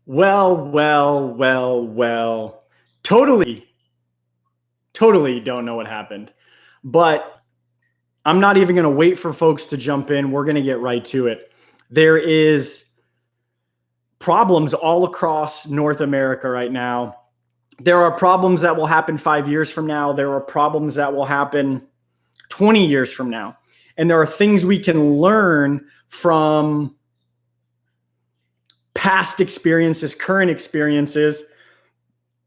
Well. Totally don't know what happened. But I'm not even going to wait for folks to jump in. We're going to get right to it. There is problems all across North America right now. There are problems that will happen 5 years from now. There are problems that will happen 20 years from now. And there are things we can learn from past experiences, current experiences,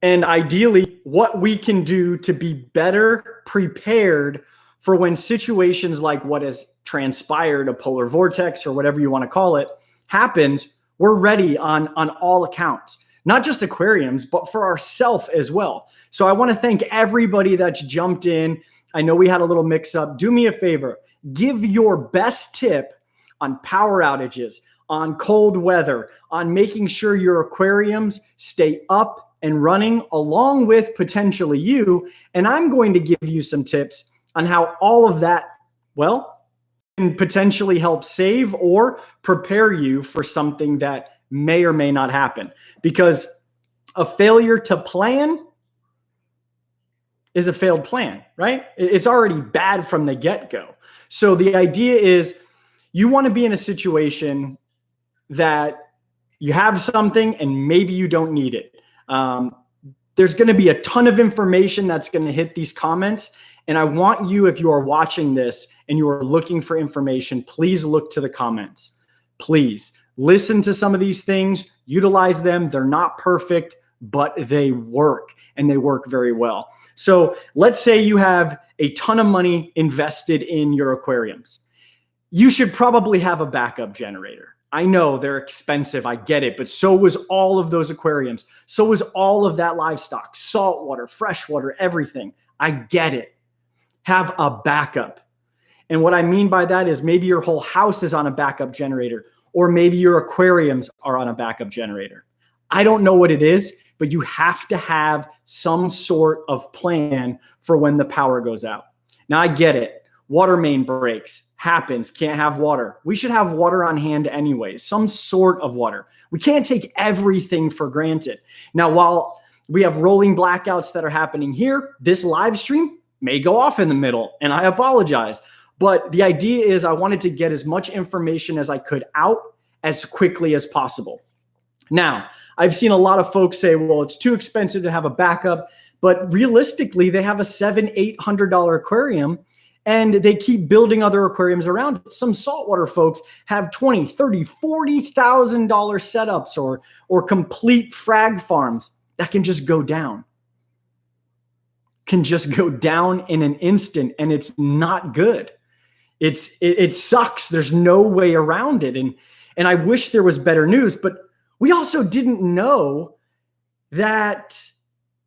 and ideally what we can do to be better prepared for when situations like what has transpired, a polar vortex or whatever you want to call it, happens. We're ready on all accounts, not just aquariums, but for ourselves as well. So I want to thank everybody that's jumped in. I know we had a little mix up. Do me a favor, give your best tip on power outages, on cold weather, on making sure your aquariums stay up and running along with potentially you. And I'm going to give you some tips on how all of that, well, can potentially help save or prepare you for something that may or may not happen. Because a failure to plan is a failed plan, right? It's already bad from the get-go. So the idea is you want to be in a situation that you have something and maybe you don't need it. There's going to be a ton of information that's going to hit these comments. And I want you, if you are watching this and you are looking for information, please look to the comments. Please listen to some of these things, utilize them. They're not perfect, but they work and they work very well. So let's say you have a ton of money invested in your aquariums. You should probably have a backup generator. I know they're expensive, I get it, but so was all of those aquariums. So was all of that livestock, saltwater, freshwater, everything. I get it. Have a backup. And what I mean by that is maybe your whole house is on a backup generator, or maybe your aquariums are on a backup generator. I don't know what it is, but you have to have some sort of plan for when the power goes out. Now I get it. Water main breaks, happens, can't have water. We should have water on hand anyway, some sort of water. We can't take everything for granted. Now, while we have rolling blackouts that are happening here, this live stream may go off in the middle, and I apologize. But the idea is I wanted to get as much information as I could out as quickly as possible. Now, I've seen a lot of folks say, well, it's too expensive to have a backup, but realistically, they have a $700-800 aquarium and they keep building other aquariums around it. Some saltwater folks have $20,000, $30,000, $40,000 setups or complete frag farms that can just go down. Can just go down in an instant, and it's not good. It sucks. There's no way around it. And I wish there was better news, but we also didn't know that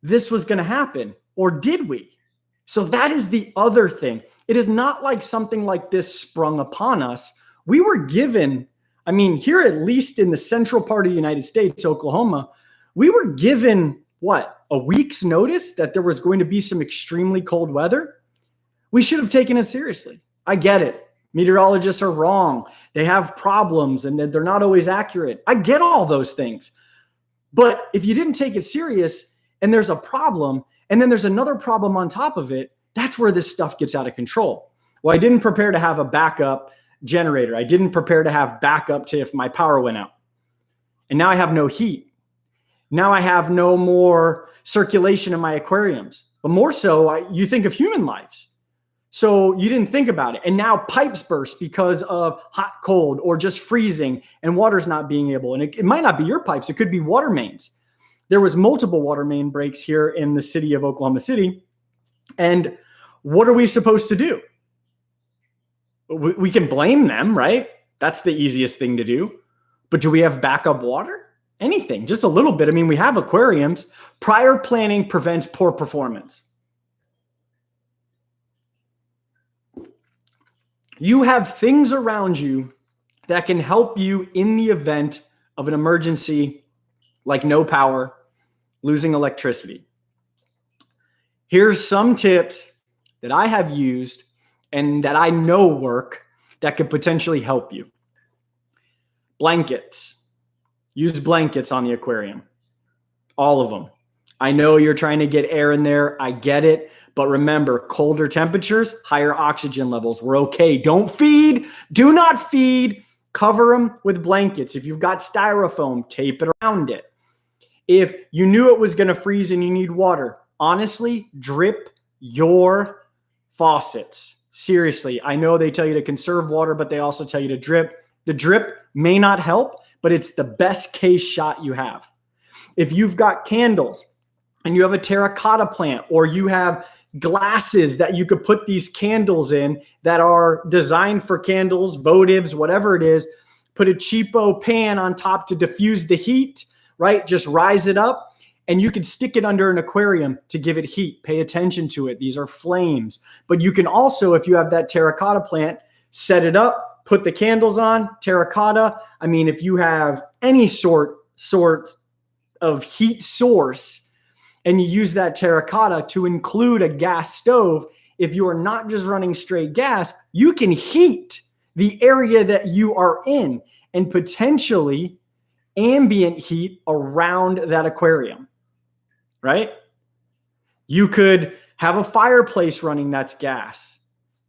this was going to happen, or did we? So that is the other thing. It is not like something like this sprung upon us. We were given, I mean, here at least in the central part of the United States, Oklahoma, we were given, what, a week's notice that there was going to be some extremely cold weather? We should have taken it seriously. I get it. Meteorologists are wrong. They have problems and they're not always accurate. I get all those things. But if you didn't take it serious and there's a problem and then there's another problem on top of it, that's where this stuff gets out of control. Well, I didn't prepare to have a backup generator. I didn't prepare to have backup to if my power went out. And now I have no heat. Now I have no more circulation in my aquariums. But more so, you think of human lives. So you didn't think about it. And now pipes burst because of hot, cold, or just freezing and water's not being able. And it might not be your pipes. It could be water mains. There was multiple water main breaks here in the city of Oklahoma City. And what are we supposed to do? We can blame them, right? That's the easiest thing to do. But do we have backup water? Anything, just a little bit. I mean, we have aquariums. Prior planning prevents poor performance. You have things around you that can help you in the event of an emergency, like no power, losing electricity. Here's some tips that I have used and that I know work that could potentially help you. Blankets. Use blankets on the aquarium. All of them. I know you're trying to get air in there. I get it. But remember, colder temperatures, higher oxygen levels. We're okay. Don't feed. Do not feed. Cover them with blankets. If you've got styrofoam, tape it around it. If you knew it was going to freeze and you need water, honestly, drip your faucets. Seriously, I know they tell you to conserve water, but they also tell you to drip. The drip may not help, but it's the best case shot you have. If you've got candles and you have a terracotta plant, or you have glasses that you could put these candles in that are designed for candles, votives, whatever it is, put a cheapo pan on top to diffuse the heat, right? Just rise it up. And you can stick it under an aquarium to give it heat. Pay attention to it. These are flames. But you can also, if you have that terracotta plant, set it up, put the candles on, terracotta. I mean, if you have any sort of heat source and you use that terracotta to include a gas stove, if you are not just running straight gas, you can heat the area that you are in and potentially ambient heat around that aquarium. Right? You could have a fireplace running that's gas.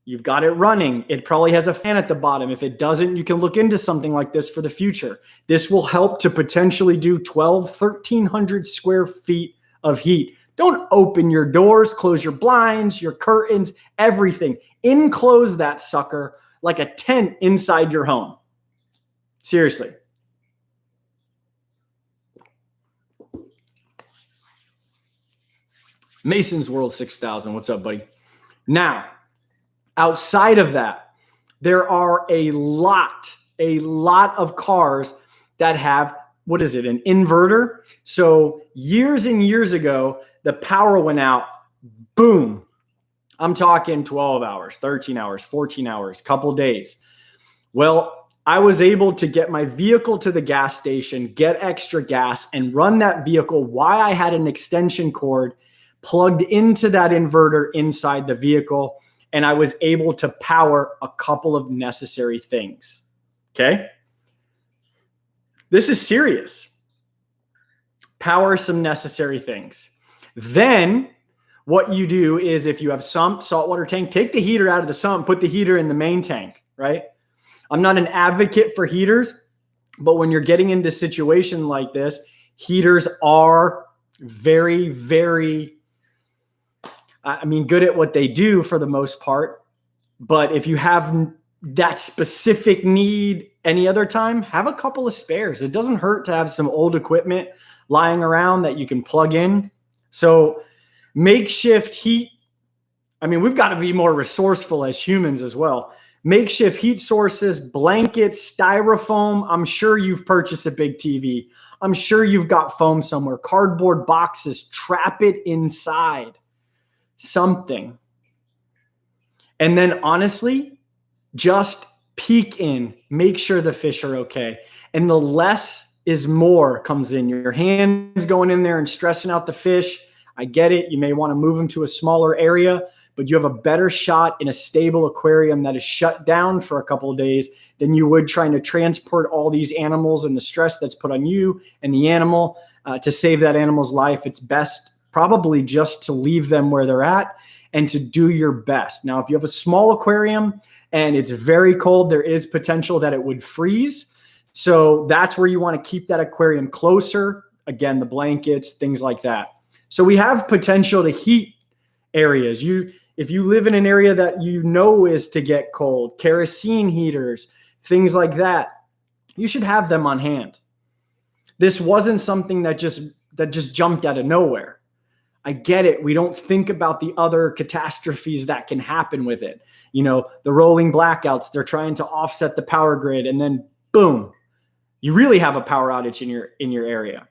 You've got it running. It probably has a fan at the bottom. If it doesn't, you can look into something like this for the future. This will help to potentially do 1,300 square feet of heat. Don't open your doors, close your blinds, your curtains, everything. Enclose that sucker like a tent inside your home. Seriously. Mason's World 6000. What's up, buddy? Now, outside of that, there are a lot of cars that have, what is it, an inverter? So years and years ago, the power went out, boom. I'm talking 12 hours, 13 hours, 14 hours, couple days. Well, I was able to get my vehicle to the gas station, get extra gas, and run that vehicle while I had an extension cord plugged into that inverter inside the vehicle, and I was able to power a couple of necessary things. Okay? This is serious. Power some necessary things. Then what you do is, if you have sump, saltwater tank, take the heater out of the sump, put the heater in the main tank, right? I'm not an advocate for heaters, but when you're getting into a situation like this, heaters are very, very, good at what they do for the most part. But if you have that specific need any other time, have a couple of spares. It doesn't hurt to have some old equipment lying around that you can plug in. So makeshift heat, we've got to be more resourceful as humans as well. Makeshift heat sources, blankets, styrofoam. I'm sure you've purchased a big TV. I'm sure you've got foam somewhere. Cardboard boxes, trap it inside. Something. And then honestly, just peek in, make sure the fish are okay. And the less is more comes in. Your hands going in there and stressing out the fish. I get it. You may want to move them to a smaller area, but you have a better shot in a stable aquarium that is shut down for a couple of days than you would trying to transport all these animals and the stress that's put on you and the animal to save that animal's life. It's best probably just to leave them where they're at and to do your best. Now, if you have a small aquarium and it's very cold, there is potential that it would freeze. So that's where you want to keep that aquarium closer. Again, the blankets, things like that. So we have potential to heat areas. If you live in an area that you know is to get cold, kerosene heaters, things like that, you should have them on hand. This wasn't something that just jumped out of nowhere. I get it. We don't think about the other catastrophes that can happen with it. The rolling blackouts, they're trying to offset the power grid, and then boom, you really have a power outage in your area.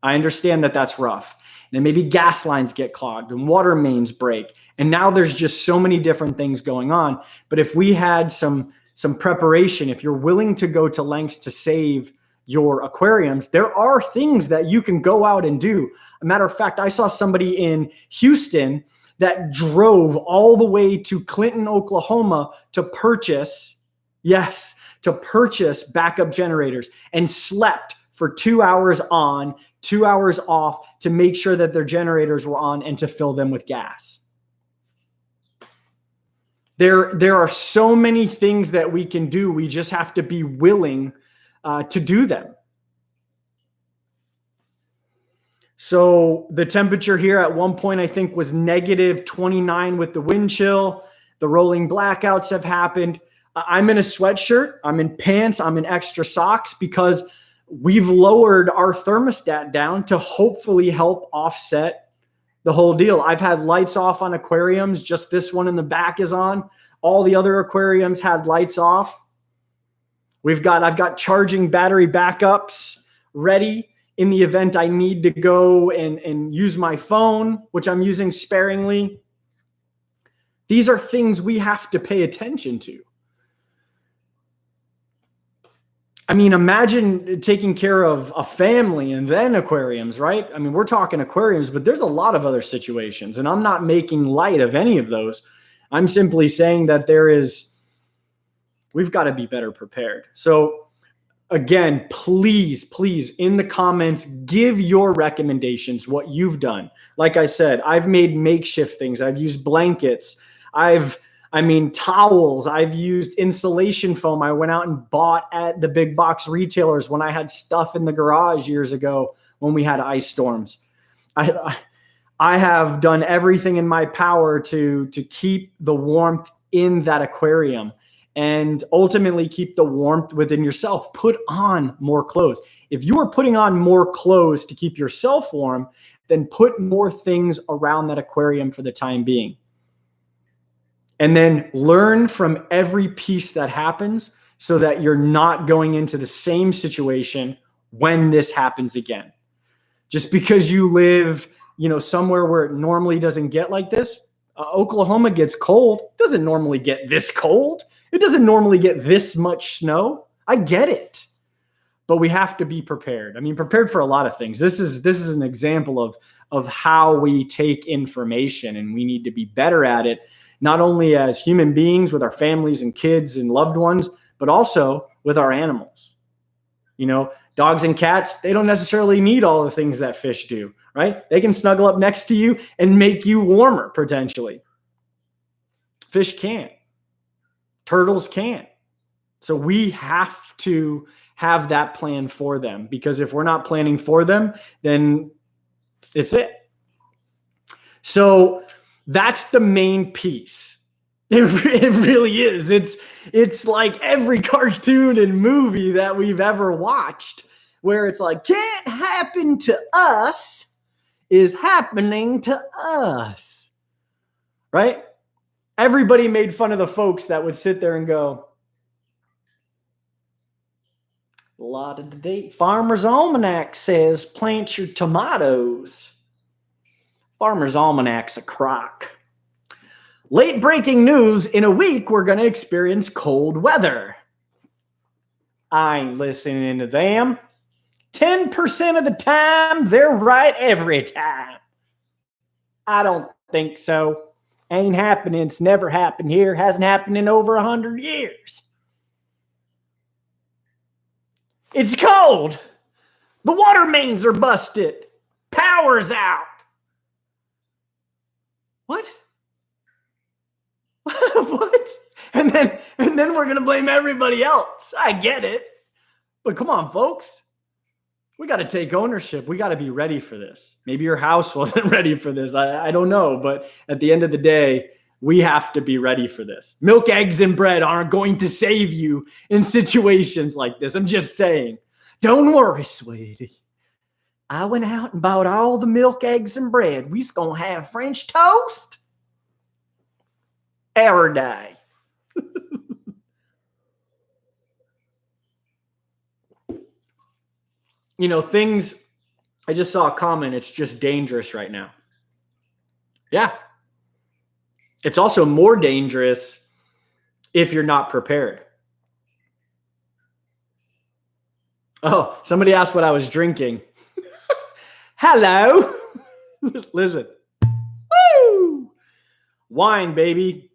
I understand that that's rough. And then maybe gas lines get clogged and water mains break. And now there's just so many different things going on. But if we had some preparation, if you're willing to go to lengths to save your aquariums, there are things that you can go out and do. A matter of fact, I saw somebody in Houston that drove all the way to Clinton, Oklahoma to purchase backup generators and slept for 2 hours on, 2 hours off to make sure that their generators were on and to fill them with gas. There are so many things that we can do. We just have to be willing to do them. So the temperature here at one point, I think, was -29 with the wind chill. The rolling blackouts have happened. I'm in a sweatshirt. I'm in pants. I'm in extra socks because we've lowered our thermostat down to hopefully help offset the whole deal. I've had lights off on aquariums. Just this one in the back is on. All the other aquariums had lights off. I've got charging battery backups ready in the event I need to go and use my phone, which I'm using sparingly. These are things we have to pay attention to. I mean, imagine taking care of a family and then aquariums, right? I mean, we're talking aquariums, but there's a lot of other situations, and I'm not making light of any of those. I'm simply saying that we've got to be better prepared. So again, please, in the comments, give your recommendations, what you've done. Like I said, I've made makeshift things. I've used blankets. Towels. I've used insulation foam. I went out and bought at the big box retailers when I had stuff in the garage years ago when we had ice storms. I have done everything in my power to keep the warmth in that aquarium and ultimately keep the warmth within yourself. Put on more clothes. If you are putting on more clothes to keep yourself warm, then put more things around that aquarium for the time being. And then learn from every piece that happens so that you're not going into the same situation when this happens again. Just because you live, somewhere where it normally doesn't get like this. Oklahoma gets cold. It doesn't normally get this cold. It doesn't normally get this much snow. I get it. But we have to be prepared. I mean, prepared for a lot of things. This is an example of how we take information, and we need to be better at it, not only as human beings with our families and kids and loved ones, but also with our animals. Dogs and cats, they don't necessarily need all the things that fish do, right? They can snuggle up next to you and make you warmer, potentially. Fish can't. Turtles can't. So we have to have that plan for them, because if we're not planning for them, then it's it. So that's the main piece. It really is. It's like every cartoon and movie that we've ever watched where it's like, can't happen to us is happening to us, right? Everybody made fun of the folks that would sit there and go, a lot of the day, Farmer's Almanac says plant your tomatoes. Farmer's Almanac's a crock. Late breaking news, in a week, we're going to experience cold weather. I ain't listening to them. 10% of the time, they're right every time. I don't think so. Ain't happening. It's never happened here. Hasn't happened in over 100 years. It's cold. The water mains are busted. Power's out. What? What? And then we're going to blame everybody else. I get it. But come on, folks. We got to take ownership. We got to be ready for this. Maybe your house wasn't ready for this. I don't know. But at the end of the day, we have to be ready for this. Milk, eggs, and bread aren't going to save you in situations like this. I'm just saying. Don't worry, sweetie. I went out and bought all the milk, eggs, and bread. We's going to have French toast every day. Things, I just saw a comment, it's just dangerous right now. Yeah. It's also more dangerous if you're not prepared. Oh, somebody asked what I was drinking. Hello. Listen. Woo! Wine, baby.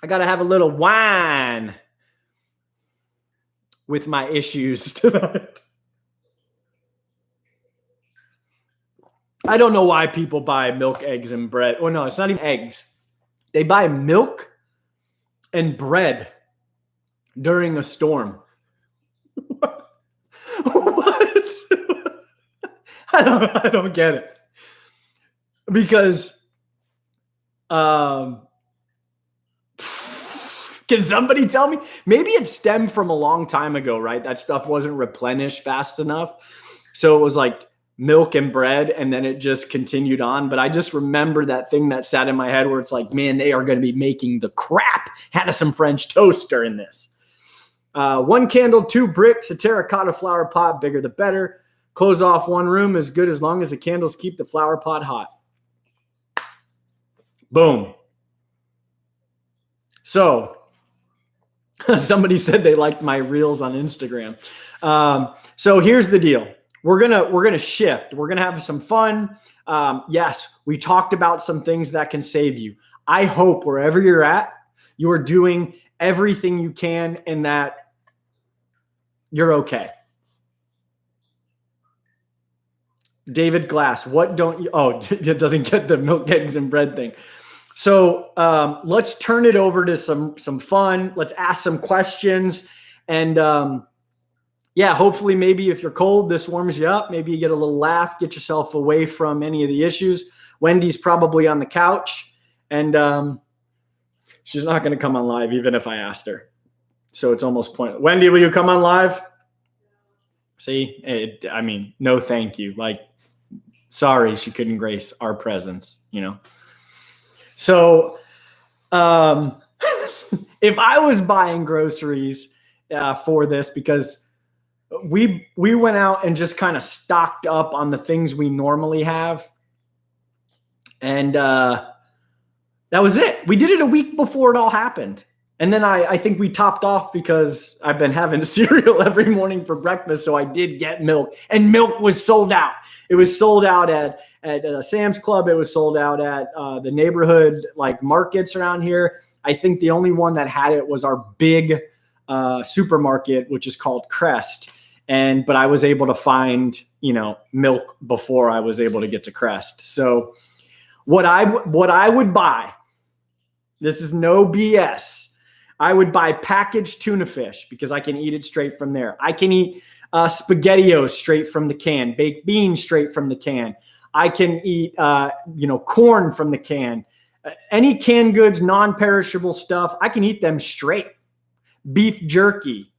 I got to have a little wine with my issues tonight. I don't know why people buy milk, eggs, and bread. Oh, no, it's not even eggs. They buy milk and bread during a storm. What? I don't get it. Because can somebody tell me? Maybe it stemmed from a long time ago, right? That stuff wasn't replenished fast enough. So it was like milk and bread, and then it just continued on. But I just remember that thing that sat in my head where it's like, man, they are going to be making the crap out of some French toast during this. 1 candle, 2 bricks, a terracotta flower pot, bigger the better. Close off 1 room is good as long as the candles keep the flower pot hot. Boom. So somebody said they liked my reels on Instagram. So here's the deal. We're gonna shift. We're gonna have some fun. Yes, we talked about some things that can save you. I hope wherever you're at, you are doing everything you can and that you're okay. David Glass, what don't you? Oh, it doesn't get the milk, eggs, and bread thing. So let's turn it over to some fun. Let's ask some questions, and yeah, hopefully maybe if you're cold, this warms you up. Maybe you get a little laugh, get yourself away from any of the issues. Wendy's probably on the couch, and she's not going to come on live even if I asked her. So it's almost pointless. Wendy, will you come on live? See, I mean, no, thank you. Like, sorry, she couldn't grace our presence, you know? So, if I was buying groceries for this, because we went out and just kind of stocked up on the things we normally have, and that was it. We did it a week before it all happened. And then I think we topped off because I've been having cereal every morning for breakfast. So I did get milk, and milk was sold out. It was sold out at Sam's Club. It was sold out at the neighborhood like markets around here. I think the only one that had it was our big supermarket, which is called Crest. But I was able to find, milk before I was able to get to Crest. So what I would buy, this is no BS. I would buy packaged tuna fish because I can eat it straight from there. I can eat SpaghettiOs straight from the can, baked beans straight from the can. I can eat, corn from the can. Any canned goods, non-perishable stuff, I can eat them straight. Beef jerky.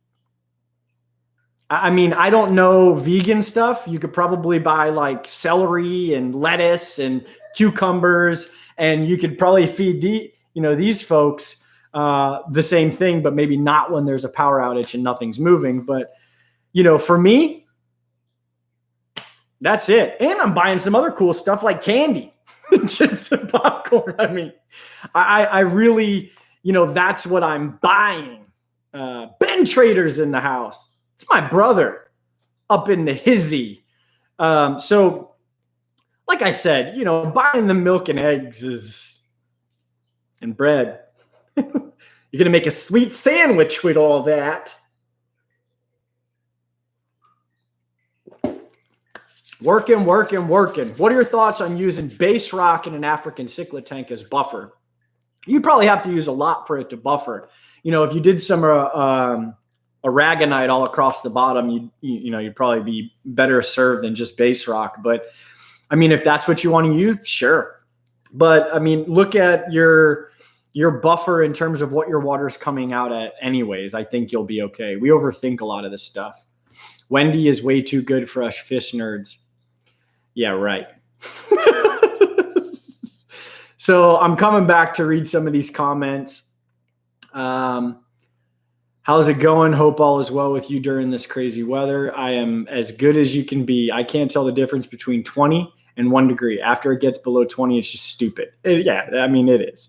I mean, I don't know vegan stuff. You could probably buy like celery and lettuce and cucumbers, and you could probably feed these folks the same thing, but maybe not when there's a power outage and nothing's moving. But, for me, that's it. And I'm buying some other cool stuff like candy, chips and popcorn. I mean, I really, that's what I'm buying. Ben Trader's in the house. It's my brother up in the hizzy. So like I said, buying the milk and eggs and bread. You're going to make a sweet sandwich with all that. Working. What are your thoughts on using base rock in an African cichlid tank as buffer? You probably have to use a lot for it to buffer. If you did some aragonite all across the bottom, you'd probably be better served than just base rock. But I mean, if that's what you want to use, sure. But I mean, look at your buffer in terms of what your water's coming out at anyways. I think you'll be okay. We overthink a lot of this stuff. Wendy is way too good for us fish nerds. Yeah, right. So I'm coming back to read some of these comments. How's it going? Hope all is well with you during this crazy weather. I am as good as you can be. I can't tell the difference between 20 and 1 degree. After it gets below 20, it's just stupid. It is.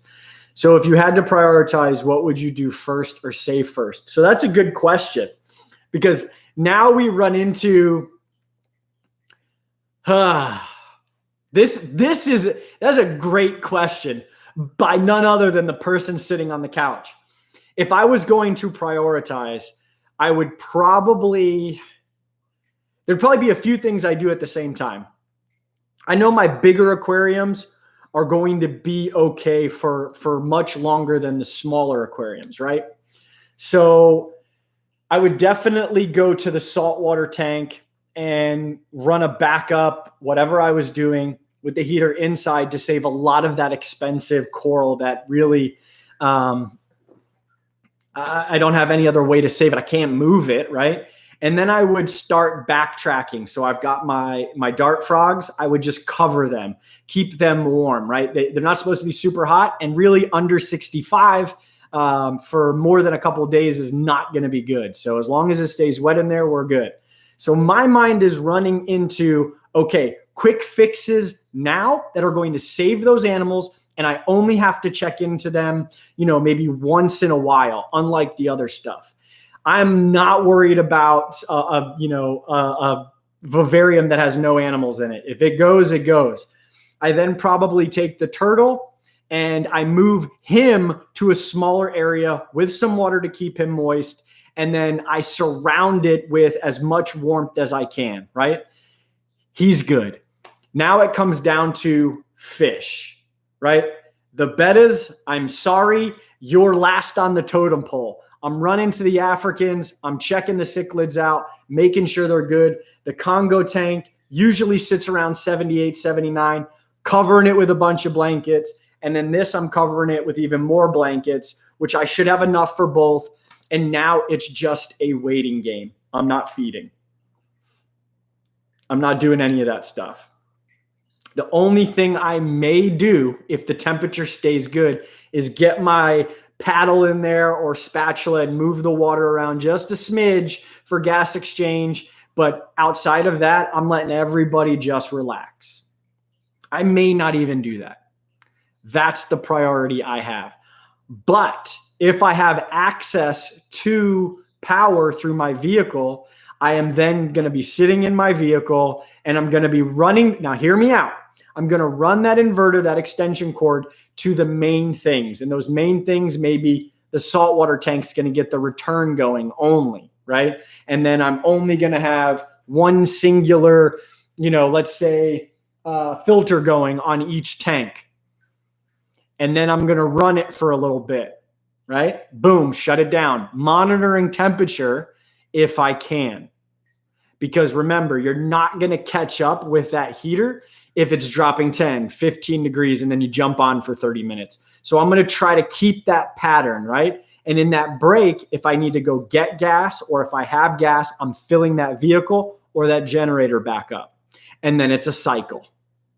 So if you had to prioritize, what would you do first or save first? So that's a good question, because now we run into that's a great question by none other than the person sitting on the couch. If I was going to prioritize, I would there'd probably be a few things I do at the same time. I know my bigger aquariums are going to be okay for much longer than the smaller aquariums, right? So I would definitely go to the saltwater tank and run a backup, whatever I was doing with the heater inside to save a lot of that expensive coral that really, I don't have any other way to save it. I can't move it, right? And then I would start backtracking. So I've got my dart frogs. I would just cover them, keep them warm, right? They're not supposed to be super hot, and really under 65 for more than a couple of days is not going to be good. So as long as it stays wet in there, we're good. So my mind is running into, okay, quick fixes now that are going to save those animals, and I only have to check into them, maybe once in a while, unlike the other stuff. I'm not worried about a vivarium that has no animals in it. If it goes, it goes. I then probably take the turtle and I move him to a smaller area with some water to keep him moist. And then I surround it with as much warmth as I can, right? He's good. Now it comes down to fish, right? The bettas, I'm sorry, you're last on the totem pole. I'm running to the Africans. I'm checking the cichlids out, making sure they're good. The Congo tank usually sits around 78, 79, covering it with a bunch of blankets. And then this, I'm covering it with even more blankets, which I should have enough for both. And now it's just a waiting game. I'm not feeding. I'm not doing any of that stuff. The only thing I may do if the temperature stays good is get my paddle in there or spatula and move the water around just a smidge for gas exchange. But outside of that, I'm letting everybody just relax. I may not even do that. That's the priority I have. But if I have access to power through my vehicle, I am then going to be sitting in my vehicle and I'm going to be running. Now, hear me out. I'm going to run that inverter, that extension cord to the main things. And those main things, maybe the saltwater tank's going to get the return going only, right? And then I'm only going to have one singular, let's say filter going on each tank. And then I'm going to run it for a little bit, right? Boom, shut it down. Monitoring temperature if I can. Because remember, you're not going to catch up with that heater if it's dropping 10, 15 degrees, and then you jump on for 30 minutes. So I'm going to try to keep that pattern, right? And in that break, if I need to go get gas or if I have gas, I'm filling that vehicle or that generator back up. And then it's a cycle.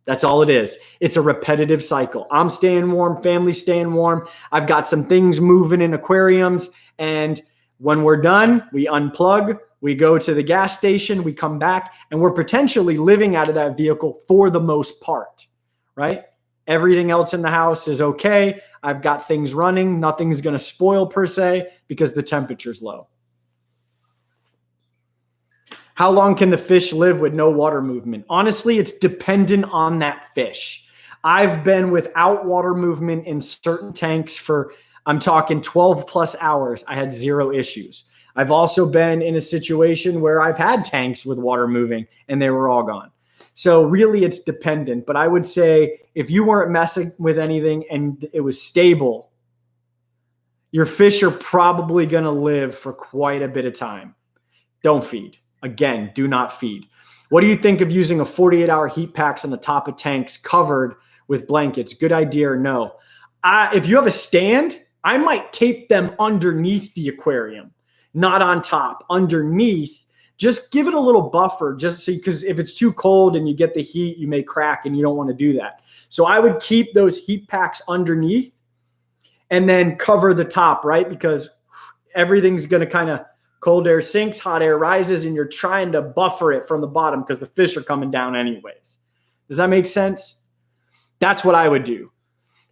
That's all it is. It's a repetitive cycle. I'm staying warm, family's staying warm. I've got some things moving in aquariums. And when we're done, we unplug. We go to the gas station, we come back, and we're potentially living out of that vehicle for the most part, right? Everything else in the house is okay. I've got things running. Nothing's going to spoil per se because the temperature's low. How long can the fish live with no water movement? Honestly, it's dependent on that fish. I've been without water movement in certain tanks for, I'm talking 12 plus hours. I had zero issues. I've also been in a situation where I've had tanks with water moving and they were all gone. So really it's dependent, but I would say if you weren't messing with anything and it was stable, your fish are probably going to live for quite a bit of time. Don't feed. Again, do not feed. What do you think of using a 48-hour heat packs on the top of tanks covered with blankets? Good idea or no? If you have a stand, I might tape them underneath the aquarium. Not on top, underneath. Just give it a little buffer, just so, because if it's too cold and you get the heat, you may crack and you don't want to do that. So I would keep those heat packs underneath and then cover the top, right? Because everything's going to kind of, cold air sinks, hot air rises, and you're trying to buffer it from the bottom because the fish are coming down anyways. Does that make sense? That's what I would do.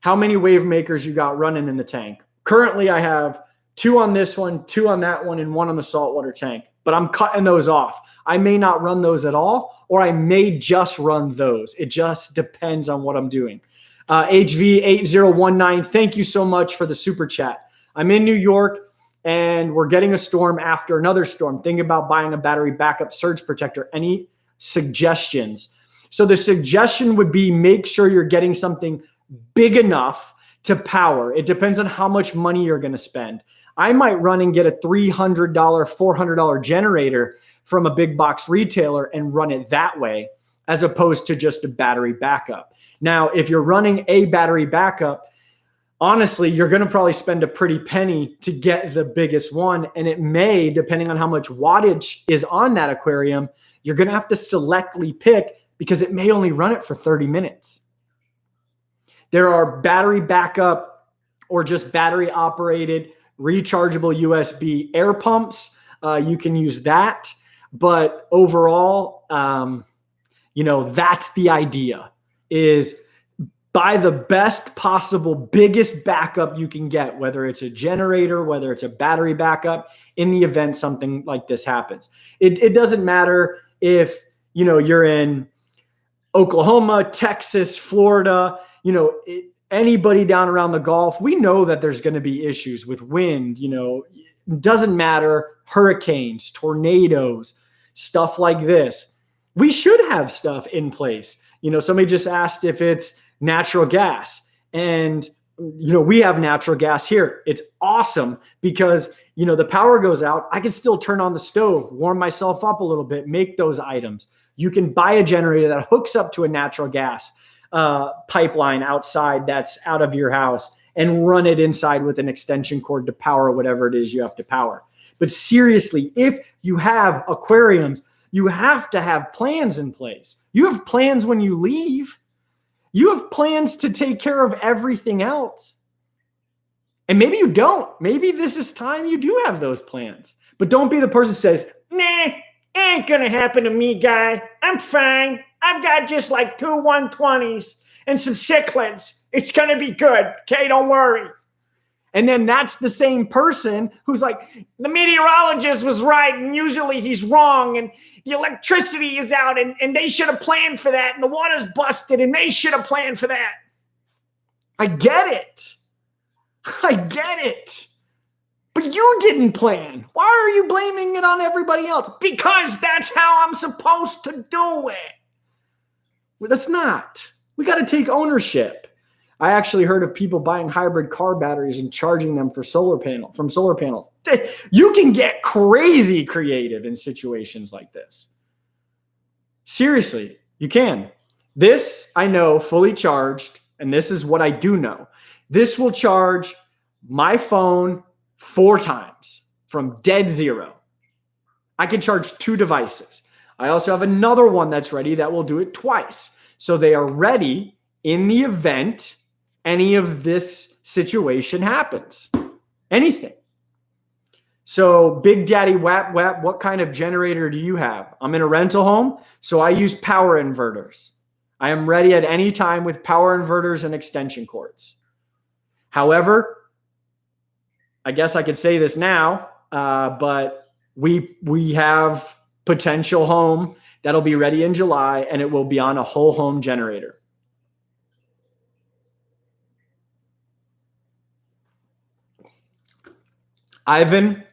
How many wave makers you got running in the tank? Currently, I have 2 on this one, 2 on that one, and 1 on the saltwater tank. But I'm cutting those off. I may not run those at all, or I may just run those. It just depends on what I'm doing. HV8019, thank you so much for the super chat. I'm in New York, and we're getting a storm after another storm. Thinking about buying a battery backup surge protector. Any suggestions? So the suggestion would be make sure you're getting something big enough to power. It depends on how much money you're going to spend. I might run and get a $300, $400 generator from a big box retailer and run it that way, as opposed to just a battery backup. Now, if you're running a battery backup, honestly, you're going to probably spend a pretty penny to get the biggest one. And it may, depending on how much wattage is on that aquarium, you're going to have to selectively pick because it may only run it for 30 minutes. There are battery backup or just battery operated rechargeable USB air pumps. You can use that. But overall, that's the idea, is buy the best possible, biggest backup you can get, whether it's a generator, whether it's a battery backup, in the event something like this happens. It doesn't matter if, you're in Oklahoma, Texas, Florida, anybody down around the Gulf. We know that there's going to be issues with wind, it doesn't matter, hurricanes, tornadoes, stuff like this. We should have stuff in place. Somebody just asked if it's natural gas, and we have natural gas here. It's awesome because the power goes out, I can still turn on the stove, warm myself up a little bit, make those items. You can buy a generator that hooks up to a natural gas pipeline outside that's out of your house and run it inside with an extension cord to power whatever it is you have to power. But seriously, if you have aquariums, you have to have plans in place. You have plans when you leave. You have plans to take care of everything else. And maybe you don't. Maybe this is time you do have those plans. But don't be the person who says, nah, ain't gonna happen to me, guy. I'm fine. I've got just like 2 120s and some cichlids. It's gonna be good. Okay, don't worry. And then that's the same person who's like, the meteorologist was right, and usually he's wrong, and the electricity is out, and they should have planned for that, and the water's busted, and they should have planned for that. I get it. But you didn't plan. Why are you blaming it on everybody else? Because that's how I'm supposed to do it. Well, that's not. We got to take ownership. I actually heard of people buying hybrid car batteries and charging them from solar panels. You can get crazy creative in situations like this. Seriously, you can. This, I know, fully charged, and this is what I do know. This will charge my phone 4 times from dead zero. I can charge 2 devices. I also have another one that's ready that will do it twice. So they are ready in the event any of this situation happens. Anything. So Big Daddy Wap Wap, what kind of generator do you have? I'm in a rental home, so I use power inverters. I am ready at any time with power inverters and extension cords. However, I guess I could say this now, but we have potential home that'll be ready in July, and it will be on a whole home generator. Ivan,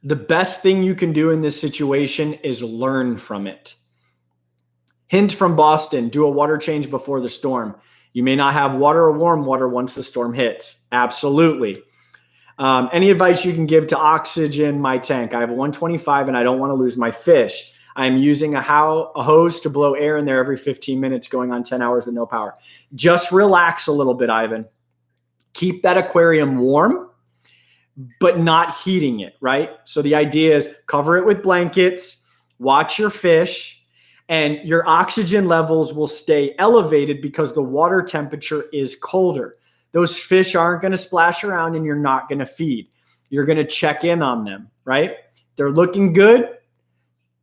the best thing you can do in this situation is learn from it. Hint from Boston, do a water change before the storm. You may not have water or warm water once the storm hits. Absolutely. Any advice you can give to oxygen my tank? I have a 125 and I don't want to lose my fish. I'm using a hose to blow air in there every 15 minutes, going on 10 hours with no power. Just relax a little bit, Ivan. Keep that aquarium warm, but not heating it, right? So the idea is cover it with blankets, watch your fish, and your oxygen levels will stay elevated because the water temperature is colder. Those fish aren't going to splash around and you're not going to feed. You're going to check in on them, right? They're looking good.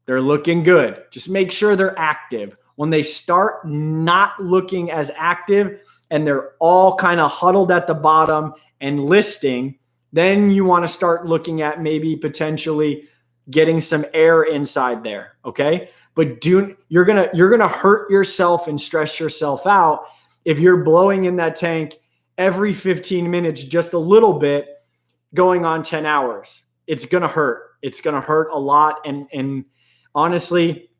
They're looking good. Just make sure they're active. When they start not looking as active and they're all kind of huddled at the bottom and listing, then you want to start looking at maybe potentially getting some air inside there, okay? But you're gonna hurt yourself and stress yourself out if you're blowing in that tank every 15 minutes just a little bit going on 10 hours. It's gonna hurt. It's gonna hurt a lot. And honestly,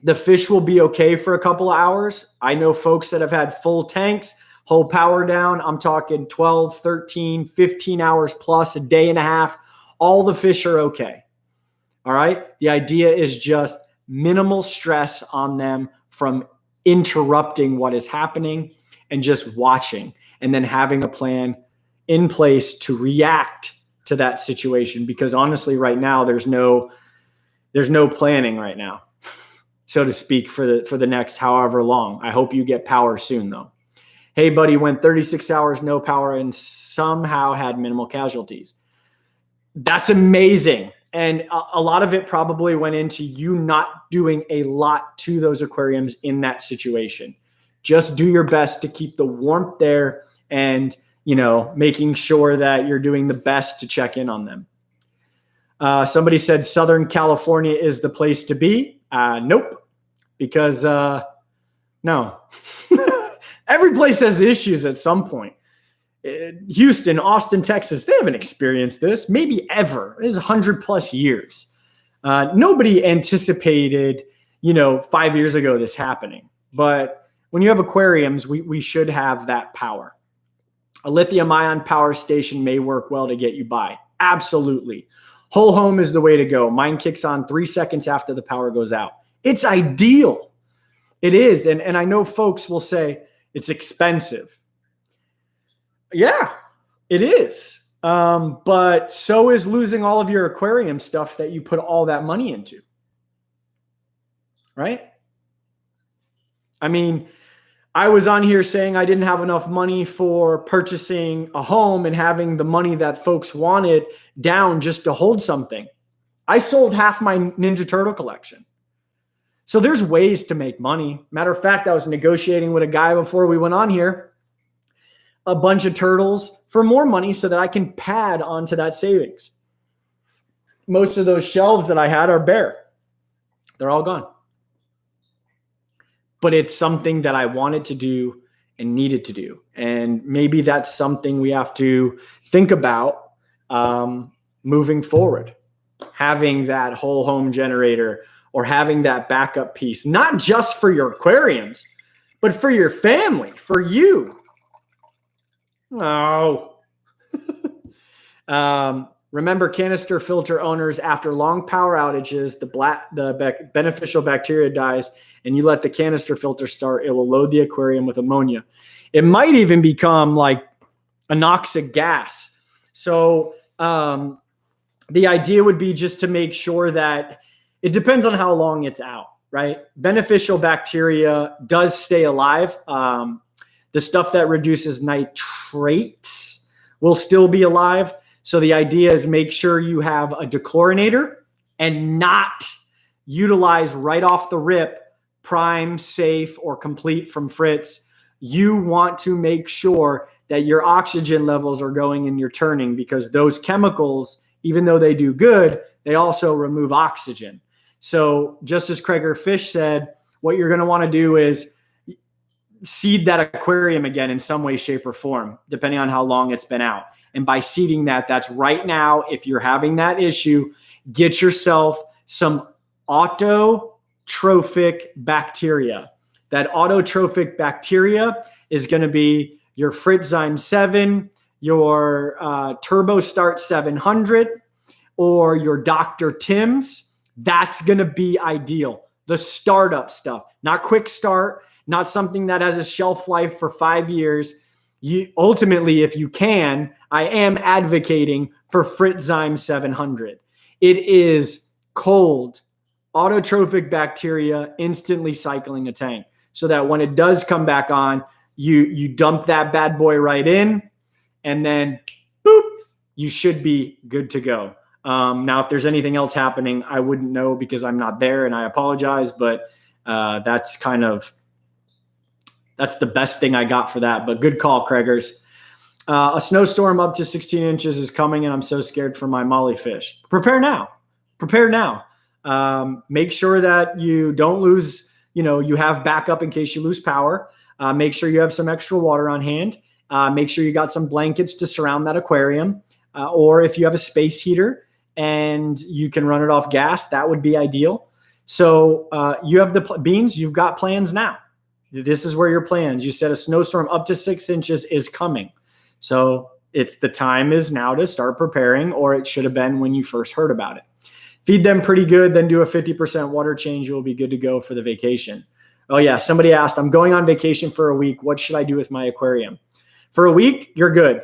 The fish will be okay for a couple of hours. I know folks that have had full tanks, whole power down. I'm talking 12, 13, 15 hours plus, a day and a half. All the fish are okay. All right. The idea is just minimal stress on them from interrupting what is happening and just watching, and then having a plan in place to react to that situation. Because honestly, right now, there's no planning right now, so to speak, for the next however long. I hope you get power soon, though. Hey, buddy, went 36 hours no power and somehow had minimal casualties. That's amazing. And a lot of it probably went into you not doing a lot to those aquariums in that situation. Just do your best to keep the warmth there and, making sure that you're doing the best to check in on them. Somebody said Southern California is the place to be. Nope. Because, no. Every place has issues at some point. Houston, Austin, Texas, they haven't experienced this, maybe ever. It is 100+ years. Nobody anticipated, 5 years ago this happening. But when you have aquariums, we should have that power. A lithium-ion power station may work well to get you by. Absolutely. Whole home is the way to go. Mine kicks on 3 seconds after the power goes out. It's ideal. It is. And I know folks will say it's expensive. Yeah, it is. But so is losing all of your aquarium stuff that you put all that money into. Right? I mean, I was on here saying I didn't have enough money for purchasing a home and having the money that folks wanted down just to hold something. I sold half my Ninja Turtle collection. So there's ways to make money. Matter of fact, I was negotiating with a guy before we went on here a bunch of turtles for more money so that I can pad onto that savings. Most of those shelves that I had are bare. They're all gone. But it's something that I wanted to do and needed to do. And maybe that's something we have to think about moving forward. Having that whole home generator or having that backup piece, not just for your aquariums, but for your family, for you. Oh. Remember, canister filter owners, after long power outages, the beneficial bacteria dies, and you let the canister filter start, it will load the aquarium with ammonia. It might even become like anoxic gas. So the idea would be just to make sure that it depends on how long it's out, right? Beneficial bacteria does stay alive. The stuff that reduces nitrates will still be alive. So the idea is make sure you have a dechlorinator and not utilize right off the rip Prime, Safe, or Complete from Fritz. You want to make sure that your oxygen levels are going and you're turning, because those chemicals, even though they do good, they also remove oxygen. So just as Craigor Fish said, what you're going to want to do is seed that aquarium again in some way, shape, or form, depending on how long it's been out. And by seeding that, that's right now, if you're having that issue, get yourself some autotrophic bacteria. That autotrophic bacteria is going to be your Fritzzyme 7, your Turbo Start 700, or your Dr. Tim's. That's going to be ideal. The startup stuff, not quick start, not something that has a shelf life for 5 years. You ultimately, if you can, I am advocating for Fritzzyme 700. It is cold, autotrophic bacteria instantly cycling a tank, so that when it does come back on, you dump that bad boy right in, and then boop, you should be good to go. Now, if there's anything else happening, I wouldn't know because I'm not there, and I apologize, but that's the best thing I got for that. But good call, Craigers. A snowstorm up to 16 inches is coming, and I'm so scared for my molly fish. Prepare now. Prepare now. Make sure that you don't lose, you have backup in case you lose power. Make sure you have some extra water on hand. Make sure you got some blankets to surround that aquarium. Or if you have a space heater and you can run it off gas, that would be ideal. So you have the beans, you've got plans now. This is where your plans. You said a snowstorm up to 6 inches is coming. So the time is now to start preparing, or it should have been when you first heard about it. Feed them pretty good, then do a 50% water change. You'll be good to go for the vacation. Oh yeah, somebody asked, I'm going on vacation for a week. What should I do with my aquarium? For a week, you're good.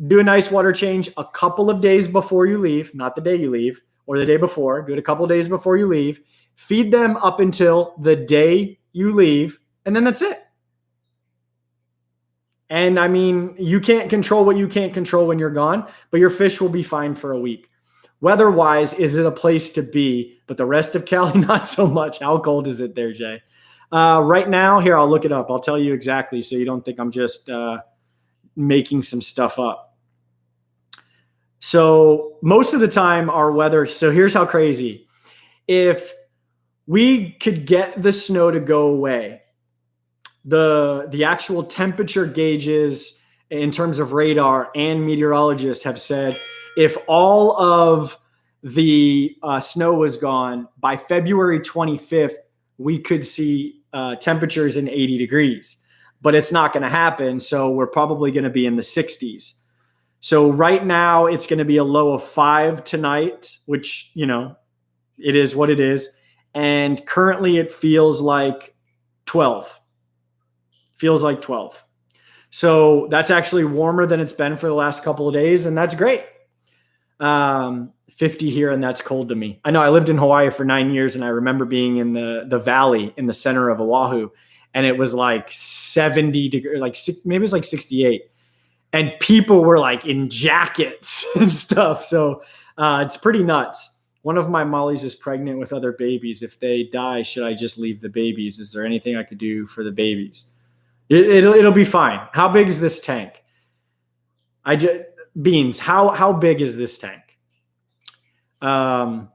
Do a nice water change a couple of days before you leave, not the day you leave, or the day before. Do it a couple of days before you leave. Feed them up until the day you leave, and then that's it. And I mean, you can't control what you can't control when you're gone, but your fish will be fine for a week. Weather-wise, is it a place to be? But the rest of Cali, not so much. How cold is it there, Jay? Right now, here, I'll look it up. I'll tell you exactly so you don't think I'm just making some stuff up. So most of the time, our weather, so here's how crazy. If we could get the snow to go away, the actual temperature gauges in terms of radar and meteorologists have said, if all of the snow was gone by February 25th, we could see temperatures in 80 degrees, but it's not going to happen. So we're probably going to be in the 60s. So right now it's going to be a low of 5 tonight, which, you know, it is what it is. And currently it feels like 12. Feels like 12. So that's actually warmer than it's been for the last couple of days, and that's great. 50 here, and that's cold to me. I know I lived in Hawaii for 9 years, and I remember being in the valley in the center of Oahu, and it was like 70 degrees, like maybe it was like 68, and people were like in jackets and stuff. So it's pretty nuts. One of my mollies is pregnant with other babies. If they die, should I just leave the babies? Is there anything I could do for the babies? It'll be fine. How big is this tank? Beans, how big is this tank? But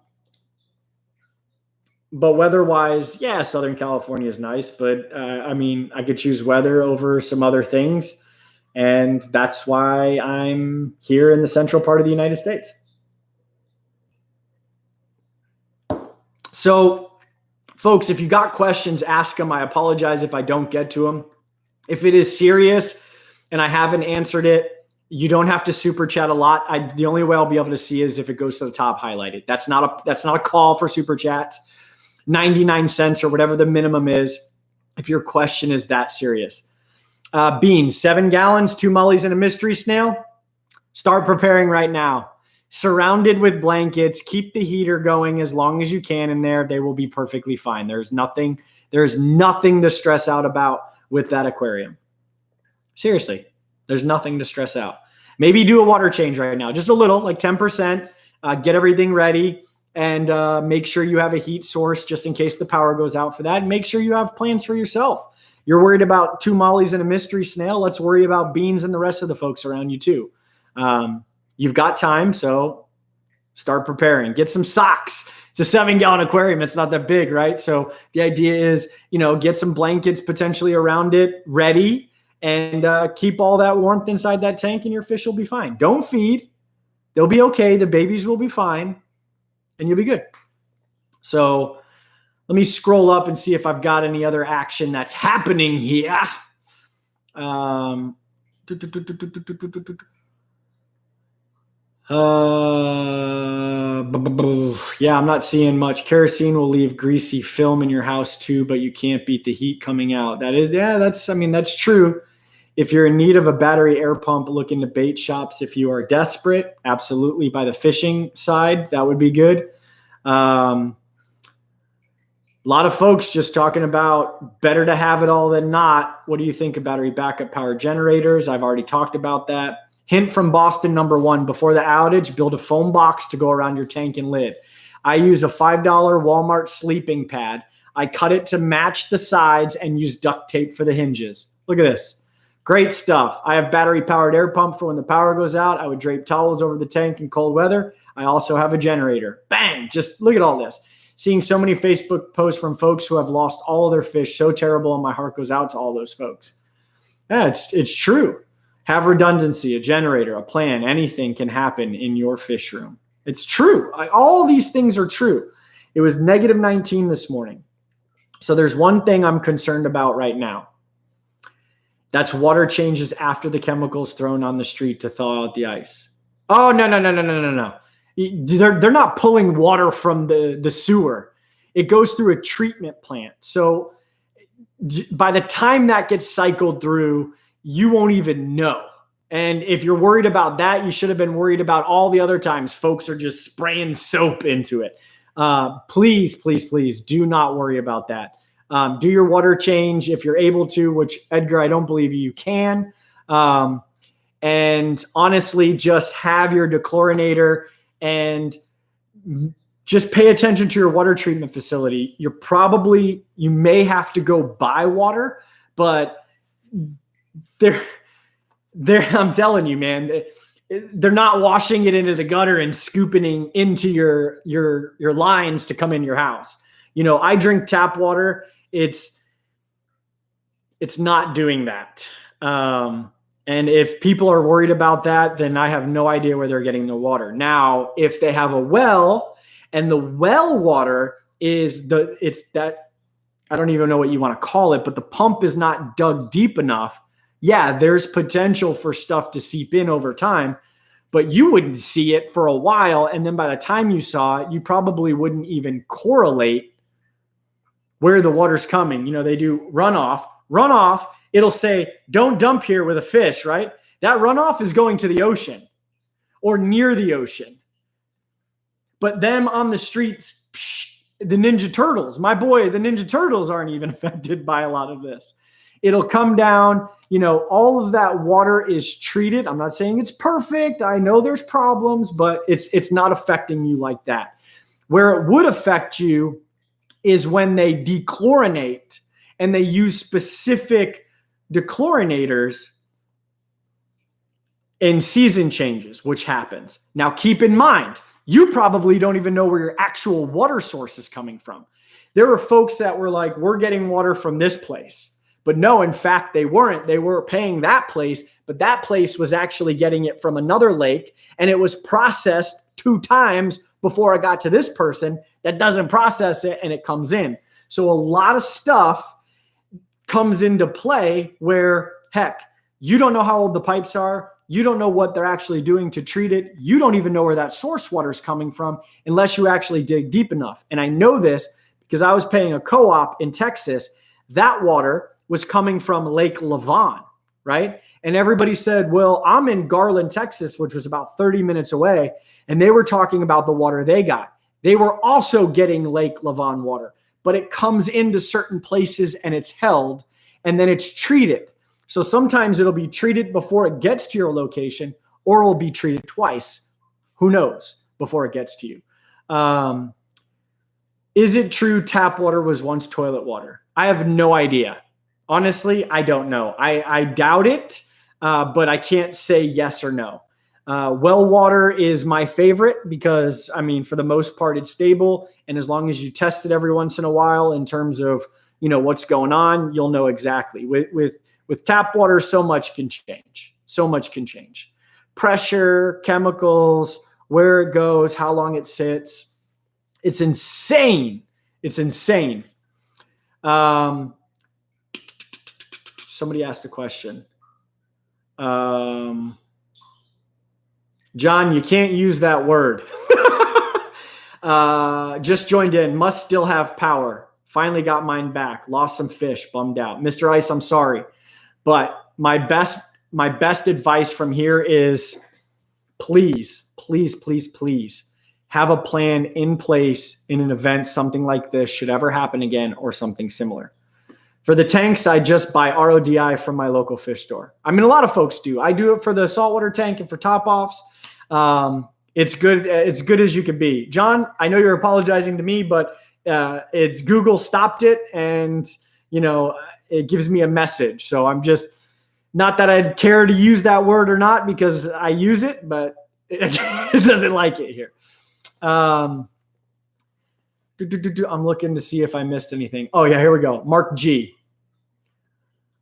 weather-wise, yeah, Southern California is nice, but I mean, I could choose weather over some other things, and that's why I'm here in the central part of the United States. So, folks, if you got questions, ask them. I apologize if I don't get to them. If it is serious and I haven't answered it, you don't have to super chat a lot. The only way I'll be able to see is if it goes to the top highlighted. That's not a call for super chats. 99 cents or whatever the minimum is if your question is that serious. Beans, 7 gallons, 2 mullies, and a mystery snail. Start preparing right now. Surrounded with blankets. Keep the heater going as long as you can in there. They will be perfectly fine. There's nothing to stress out about with that aquarium. Seriously. There's nothing to stress out. Maybe do a water change right now, just a little, like 10%. Get everything ready, and make sure you have a heat source just in case the power goes out for that. And make sure you have plans for yourself. You're worried about 2 mollies and a mystery snail. Let's worry about beans and the rest of the folks around you too. You've got time, so start preparing. Get some socks. It's a 7-gallon aquarium. It's not that big, right? So the idea is, get some blankets potentially around it ready, and keep all that warmth inside that tank, and your fish will be fine. Don't feed. They'll be okay. The babies will be fine, and you'll be good. So let me scroll up and see if I've got any other action that's happening here. Yeah, I'm not seeing much. Kerosene will leave greasy film in your house too, but you can't beat the heat coming out. That's true. If you're in need of a battery air pump, look into bait shops. If you are desperate, absolutely. By the fishing side, that would be good. A lot of folks just talking about better to have it all than not. What do you think of battery backup power generators? I've already talked about that. Hint from Boston, #1, before the outage, build a foam box to go around your tank and lid. I use a $5 Walmart sleeping pad. I cut it to match the sides and use duct tape for the hinges. Look at this. Great stuff. I have battery-powered air pump for when the power goes out. I would drape towels over the tank in cold weather. I also have a generator. Bang! Just look at all this. Seeing so many Facebook posts from folks who have lost all of their fish. So terrible, and my heart goes out to all those folks. Yeah, it's true. Have redundancy, a generator, a plan. Anything can happen in your fish room. It's true. All these things are true. It was negative 19 this morning. So there's one thing I'm concerned about right now. That's water changes after the chemicals thrown on the street to thaw out the ice. Oh, no. They're not pulling water from the sewer. It goes through a treatment plant. So by the time that gets cycled through, you won't even know. And if you're worried about that, you should have been worried about all the other times folks are just spraying soap into it. Please do not worry about that. Do your water change if you're able to, which Edgar, I don't believe you can. And honestly, just have your dechlorinator and just pay attention to your water treatment facility. You may have to go buy water, but I'm telling you, man, they're not washing it into the gutter and scooping into your lines to come in your house. I drink tap water. It's not doing that. And if people are worried about that, then I have no idea where they're getting the water. Now, if they have a well and the well water I don't even know what you want to call it, but the pump is not dug deep enough. Yeah, there's potential for stuff to seep in over time, but you wouldn't see it for a while. And then by the time you saw it, you probably wouldn't even correlate where the water's coming. They do runoff. It'll say, don't dump here with a fish, right? That runoff is going to the ocean or near the ocean. But them on the streets, the Ninja Turtles, my boy, the Ninja Turtles aren't even affected by a lot of this. It'll come down, all of that water is treated. I'm not saying it's perfect. I know there's problems, but it's not affecting you like that. Where it would affect you is when they dechlorinate and they use specific dechlorinators in season changes, which happens. Now, keep in mind, you probably don't even know where your actual water source is coming from. There were folks that were like, we're getting water from this place. But no, in fact, they weren't. They were paying that place, but that place was actually getting it from another lake, and it was processed 2 times before it got to this person that doesn't process it, and it comes in. So a lot of stuff comes into play where, heck, you don't know how old the pipes are. You don't know what they're actually doing to treat it. You don't even know where that source water is coming from unless you actually dig deep enough. And I know this because I was paying a co-op in Texas. That water was coming from Lake Lavon, right? And everybody said, well, I'm in Garland, Texas, which was about 30 minutes away. And they were talking about the water they got. They were also getting Lake Lavon water, but it comes into certain places and it's held and then it's treated. So sometimes it'll be treated before it gets to your location, or it will be treated twice. Who knows before it gets to you. Is it true tap water was once toilet water? I have no idea. Honestly, I don't know. I doubt it, but I can't say yes or no. Well water is my favorite because, for the most part, it's stable. And as long as you test it every once in a while in terms of, what's going on, you'll know exactly. With tap water, so much can change. So much can change. Pressure, chemicals, where it goes, how long it sits. It's insane. It's insane. Somebody asked a question. John, you can't use that word. Just joined in. Must still have power. Finally got mine back. Lost some fish. Bummed out. Mr. Ice, I'm sorry. But my best advice from here is please have a plan in place in an event something like this should ever happen again or something similar. For the tanks, I just buy RODI from my local fish store. A lot of folks do. I do it for the saltwater tank and for top offs. It's good. It's good as you can be. John, I know you're apologizing to me, but it's Google stopped it, and it gives me a message. So I'm just, not that I'd care to use that word or not because I use it, but it doesn't like it here. I'm looking to see if I missed anything. Oh yeah, here we go. Mark G.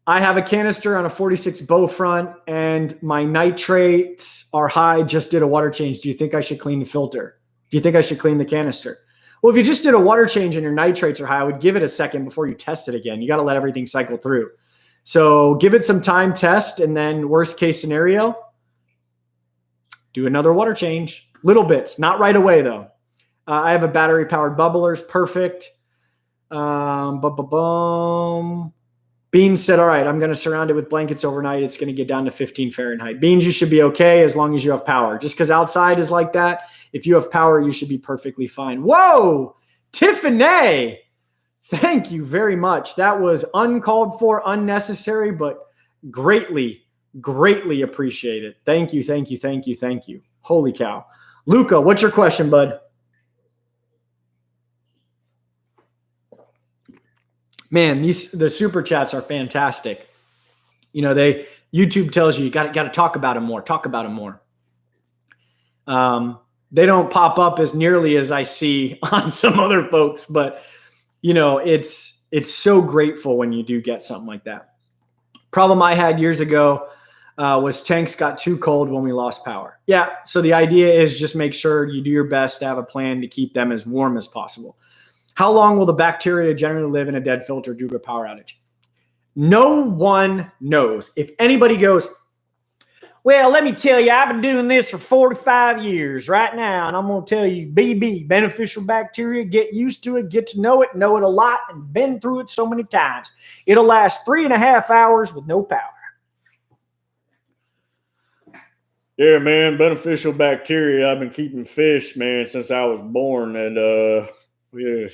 I have a canister on a 46 bow front and my nitrates are high. Just did a water change. Do you think I should clean the filter? Do you think I should clean the canister? Well, if you just did a water change and your nitrates are high, I would give it a second before you test it again. You got to let everything cycle through. So give it some time, test, and then worst case scenario, do another water change. Little bits, not right away though. I have a battery powered bubblers, perfect. Beans said, all right, I'm going to surround it with blankets overnight. It's going to get down to 15 Fahrenheit. Beans, you should be okay as long as you have power. Just because outside is like that, if you have power, you should be perfectly fine. Whoa, Tiffany, thank you very much. That was uncalled for, unnecessary, but greatly, greatly appreciated. Thank you, thank you, thank you, thank you. Holy cow. Luca, what's your question, bud? Man, the super chats are fantastic. You know, YouTube tells you got to talk about them more. Talk about them more. They don't pop up as nearly as I see on some other folks, but you know, it's so grateful when you do get something like that. Problem I had years ago was tanks got too cold when we lost power. Yeah, so the idea is just make sure you do your best to have a plan to keep them as warm as possible. How long will the bacteria generally live in a dead filter due to a power outage? No one knows. If anybody goes, well, let me tell you, I've been doing this for 45 years right now, and I'm going to tell you, BB, beneficial bacteria, get used to it, get to know it a lot, and been through it so many times. It'll last 3.5 hours with no power. Yeah, man, beneficial bacteria. I've been keeping fish, man, since I was born, and yeah.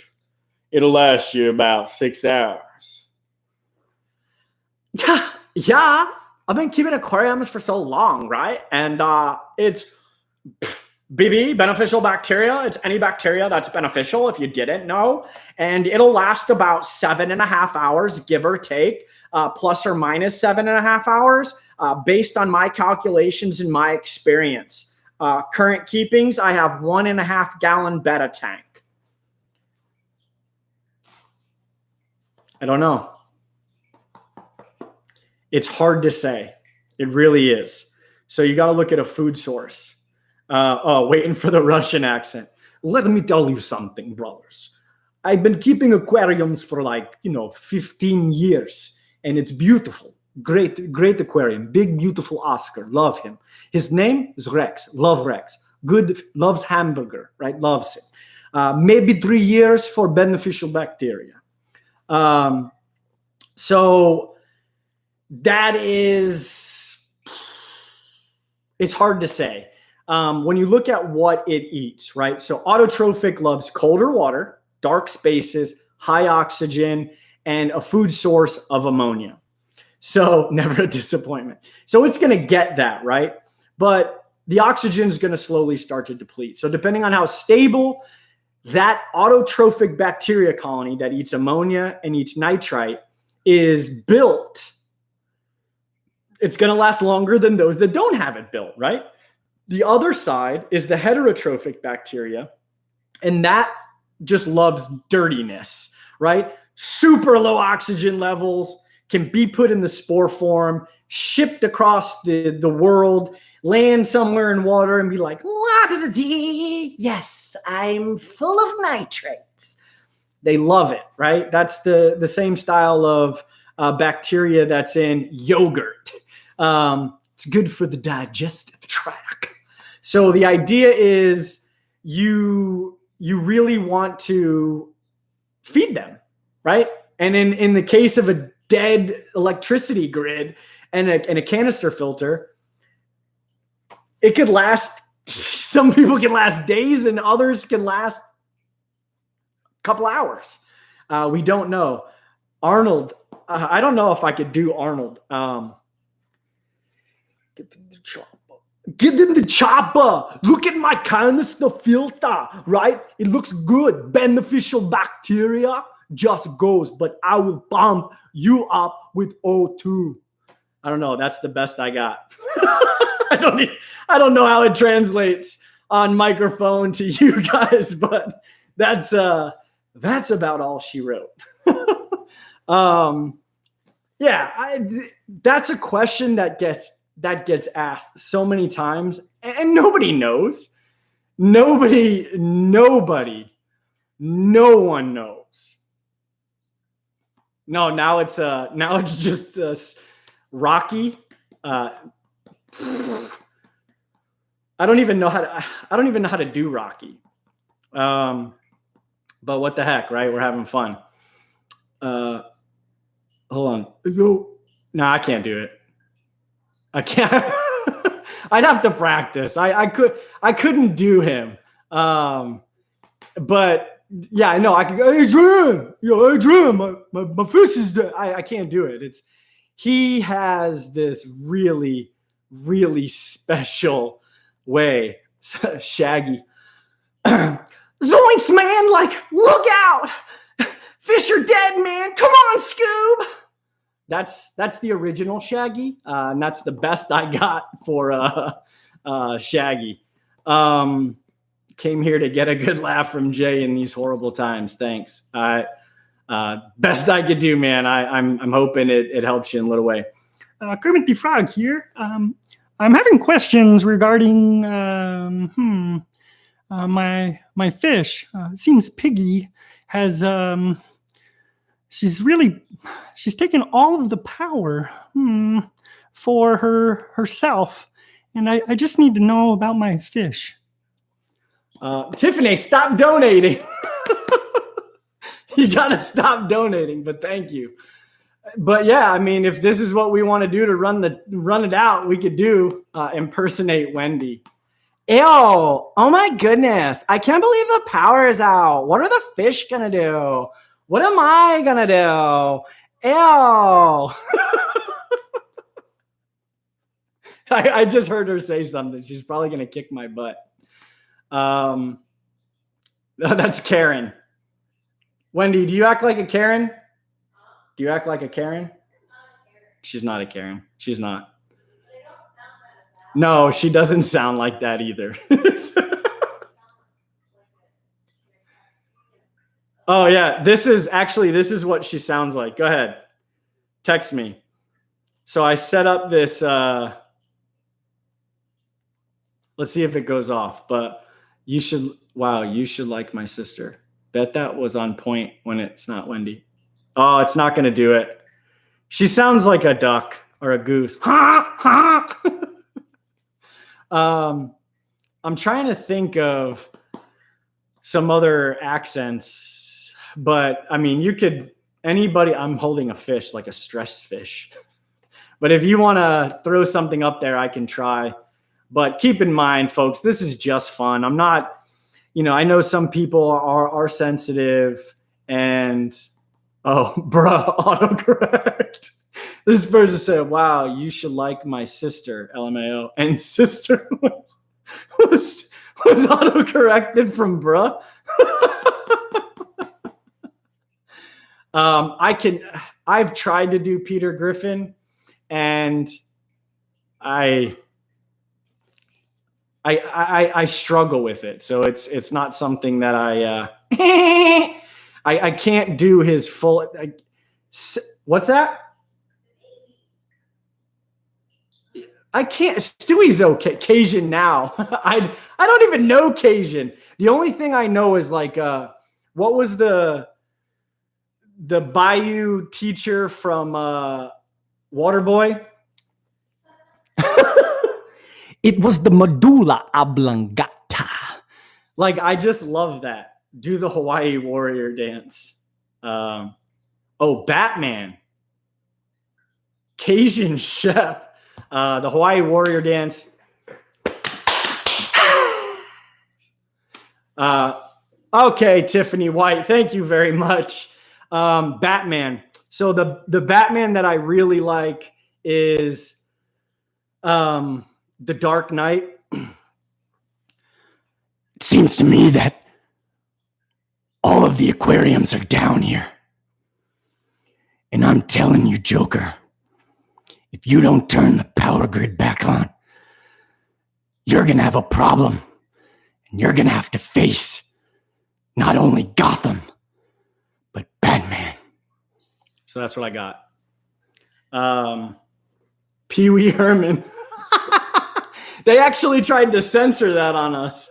It'll last you about 6 hours. Yeah, I've been keeping aquariums for so long, right? And it's BB, beneficial bacteria. It's any bacteria that's beneficial if you didn't know. And it'll last about 7.5 hours, give or take, plus or minus 7.5 hours, based on my calculations and my experience. Current keepings, I have 1.5 gallon betta tank. I don't know. It's hard to say. It really is. So you got to look at a food source. Waiting for the Russian accent. Let me tell you something, brothers. I've been keeping aquariums for 15 years, and it's beautiful. Great, great aquarium. Big, beautiful Oscar. Love him. His name is Rex. Love Rex. Good, loves hamburger, right? Loves it. Maybe 3 years for beneficial bacteria. So that is, it's hard to say. When you look at what it eats, right? So autotrophic loves colder water, dark spaces, high oxygen, and a food source of ammonia. So never a disappointment. So it's going to get that, right? But the oxygen is going to slowly start to deplete. So depending on how stable that autotrophic bacteria colony that eats ammonia and eats nitrite is built, it's going to last longer than those that don't have it built, right? The other side is the heterotrophic bacteria, and that just loves dirtiness, right? Super low oxygen levels, can be put in the spore form, shipped across the world, land somewhere in water and be like, yes, I'm full of nitrates. They love it, right? That's the same style of bacteria that's in yogurt. It's good for the digestive tract. So the idea is you really want to feed them, right? And in the case of a dead electricity grid and a canister filter, it could last, some people can last days and others can last a couple hours. We don't know. Arnold, I don't know if I could do Arnold. Get in the chopper. Get in the chopper. Look at my canister filter, right? It looks good. Beneficial bacteria just goes, but I will pump you up with O2. I don't know. That's the best I got. I don't know how it translates on microphone to you guys, but that's about all she wrote. That's a question that gets asked so many times, and nobody knows. Nobody No one knows. No, now it's just Rocky. I don't even know how to do Rocky. But what the heck, right? We're having fun. Hold on. No, I can't do it. I can't. I'd have to practice. I couldn't do him. But yeah, I know I could go, Adrian, my fish is dead. I can't do it. He has this really, really special way. Shaggy. Zoinks, man, like, look out. Fish are dead, man. Come on, Scoob. That's the original Shaggy. And that's the best I got for Shaggy. Came here to get a good laugh from Jay in these horrible times. Thanks. Best I could do, man. I'm hoping it helps you in a little way. Kermit the Frog here. I'm having questions regarding my fish. It seems Piggy has she's taken all of the power for herself, and I just need to know about my fish. Tiffany, stop donating. You gotta stop donating, but thank you. But yeah, I mean, if this is what we want to do to run it out, we could do impersonate Wendy. Ew, oh my goodness. I can't believe the power is out. What are the fish gonna do? What am I gonna do? Ew. I just heard her say something. She's probably gonna kick my butt. That's Karen. Wendy, do you act like a Karen? Do you act like a Karen? She's not a Karen. She's not. No, she doesn't sound like that either. Oh yeah, this is what she sounds like. Go ahead. Text me. So I set up this, let's see if it goes off, but you should like my sister. Bet that was on point when it's not Wendy. Oh, it's not going to do it. She sounds like a duck or a goose. I'm trying to think of some other accents, but I mean, I'm holding a fish, like a stress fish. But if you want to throw something up there, I can try. But keep in mind, folks, this is just fun. I'm not, I know some people are sensitive and, oh, bruh, autocorrect. This person said, wow, you should like my sister, LMAO. And sister was autocorrected from bruh. I've tried to do Peter Griffin, and I struggle with it. So it's not something that I can't do his full. What's that? I can't. Stewie's okay. Cajun now. I don't even know Cajun. The only thing I know is like what was the Bayou teacher from Waterboy? It was the medulla oblongata. Like, I just love that. Do the Hawaii warrior dance. Batman. Cajun chef. The Hawaii warrior dance. Okay, Tiffany White. Thank you very much. Batman. So the Batman that I really like is The Dark Knight. It seems to me that all of the aquariums are down here. And I'm telling you, Joker, if you don't turn the power grid back on, you're going to have a problem. And you're going to have to face not only Gotham, but Batman. So that's what I got. Pee Wee Herman. They actually tried to censor that on us.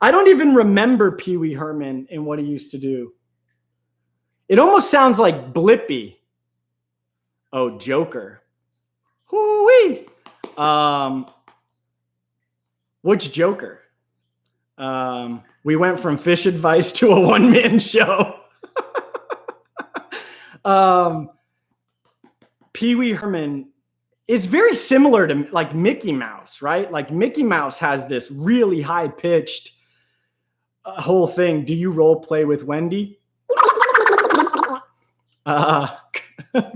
I don't even remember Pee Wee Herman and what he used to do. It almost sounds like Blippi. Oh, Joker. Hoo-wee. Which Joker? We went from fish advice to a one-man show. Pee Wee Herman is very similar to like Mickey Mouse, right? Like Mickey Mouse has this really high-pitched whole thing. Do you role play with Wendy?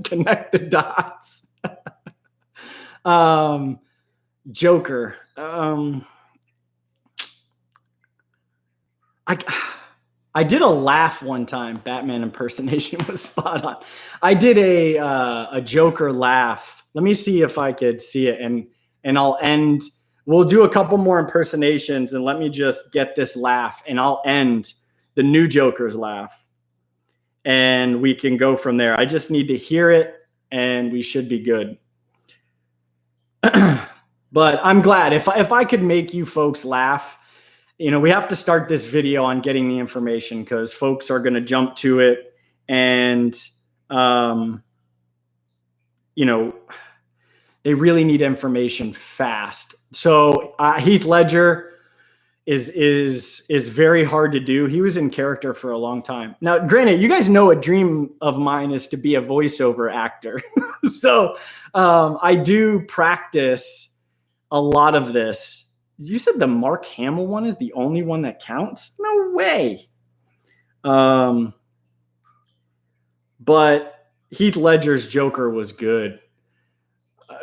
Connect the dots. Joker. I did a laugh one time. Batman impersonation was spot on. I did a Joker laugh. Let me see if I could see it, and I'll end. We'll do a couple more impersonations, and let me just get this laugh, and I'll end the new Joker's laugh, and we can go from there. I just need to hear it, and we should be good. But I'm glad if I could make you folks laugh. You know, we have to start this video on getting the information because folks are going to jump to it, and you know, they really need information fast. So Heath Ledger is very hard to do. He was in character for a long time. Now, granted, you guys know a dream of mine is to be a voiceover actor. So I do practice a lot of this. You said the Mark Hamill one is the only one that counts? No way. But Heath Ledger's Joker was good.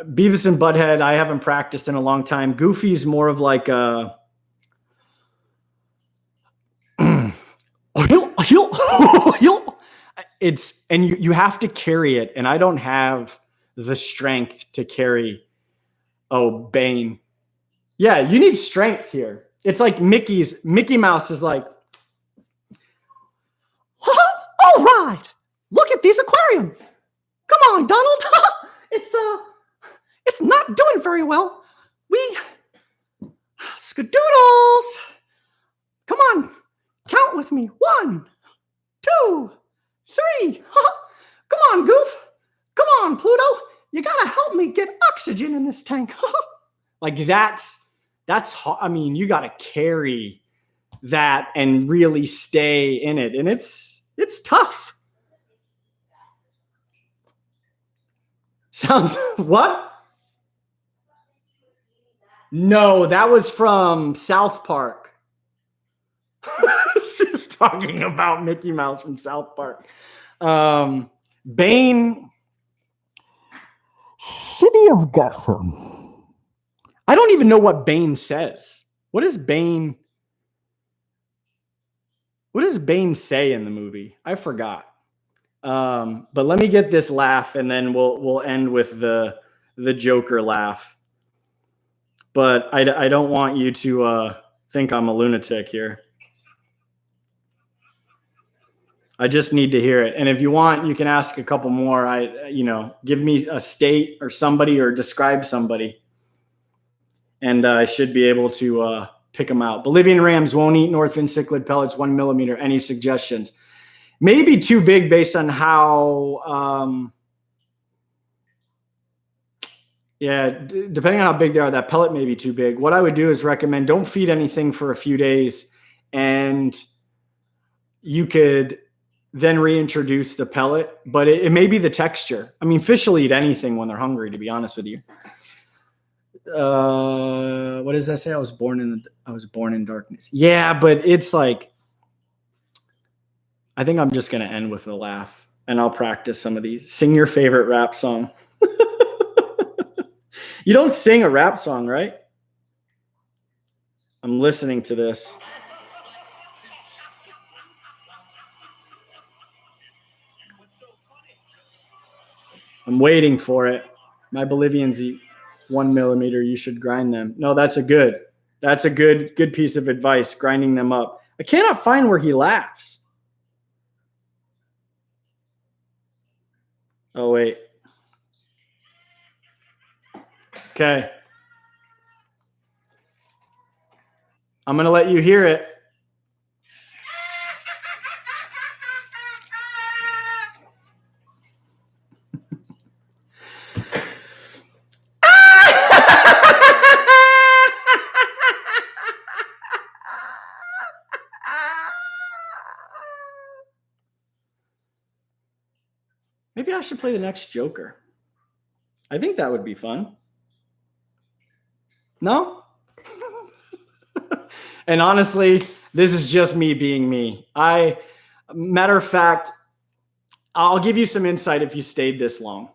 Beavis and Butthead, I haven't practiced in a long time. Goofy's more of like a it's, and you have to carry it, and I don't have the strength to carry. Oh, Bane. Yeah, you need strength here. It's like Mickey Mouse is like, all right, look at these aquariums. Come on, Donald. It's not doing very well. We skadoodles. Come on, count with me. 1, 2, 3. Come on, Goof. Come on, Pluto. You gotta help me get oxygen in this tank. Like that's I mean, you gotta carry that and really stay in it, and it's tough. Sounds what? No, that was from South Park. She's talking about Mickey Mouse from South Park. Bane, City of Gotham. I don't even know what Bane says. What does Bane say in the movie? I forgot. But let me get this laugh, and then we'll end with the Joker laugh. But I don't want you to think I'm a lunatic here. I just need to hear it. And if you want, you can ask a couple more. Give me a state or somebody, or describe somebody, and I should be able to pick them out. Bolivian rams won't eat North Fin cichlid pellets 1 millimeter. Any suggestions? Maybe too big based on how, depending on how big they are, that pellet may be too big. What I would do is recommend don't feed anything for a few days, and you could then reintroduce the pellet, but it may be the texture. I mean, fish will eat anything when they're hungry, to be honest with you. What does that say? I was born in darkness. Yeah, but it's like, I think I'm just going to end with a laugh, and I'll practice some of these. Sing your favorite rap song. You don't sing a rap song, right? I'm listening to this. I'm waiting for it. My Bolivians eat 1 millimeter. You should grind them. No, that's a good piece of advice, grinding them up. I cannot find where he laughs. Oh, wait. Okay. I'm going to let you hear it. Maybe I should play the next Joker. I think that would be fun. No? And honestly, this is just me being me. Matter of fact, I'll give you some insight if you stayed this long.